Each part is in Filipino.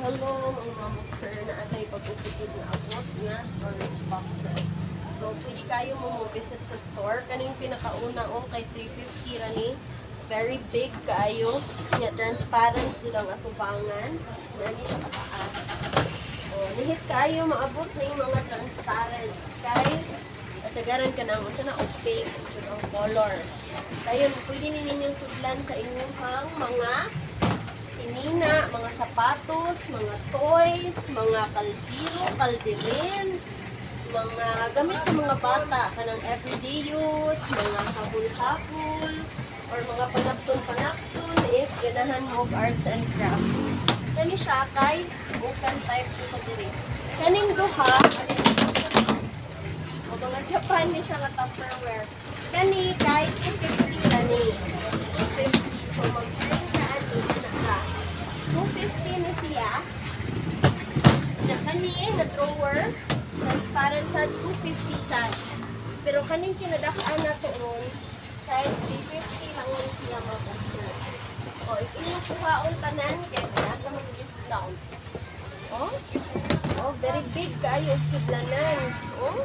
Hello, mga mamog sir na atay pag-upitid na abot nga storage boxes. So, pwede kayo mo visit sa store. Kaning pinakauna kay 350 rani. Very big kayo. Nga transparent dyan ang atubangan. Nani siya kataas. So, nihit kayo maabot na yung mga transparent. Kay, kasagaran ka na sa na opaque dyan ang color. Kayo, pwede ninyo sudlan sa inyong mga sinina, mga sapatos, mga toys, mga kaldero, kalderin, mga gamit sa mga bata, kanang everyday use, mga habul-habul, or mga panapton-panapton, if ganahan mo arts and crafts. Kani siya kay open type ko sa diri. Kaning duha, o mga Japan ni siya nga Tupperware. Kani kay 250 kani. 250. So mag-print ka ani na 250 na siya. Na kani na drawer, transparent sa 250 sa. Pero kaning kinadak-an na to ron, kahit 350 lang rin siya mabuso. O, if inyong kuhaon tanan, kaya natin mag-discount. Oh, very big kayo, sudlanan. Oh,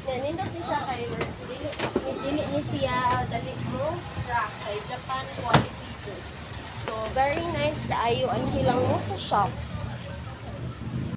yan, nindot niya siya kayo. Dili niya siya, dali mo, rack, kay Japan quality. So, very nice kaayo ang hilang mo sa shop.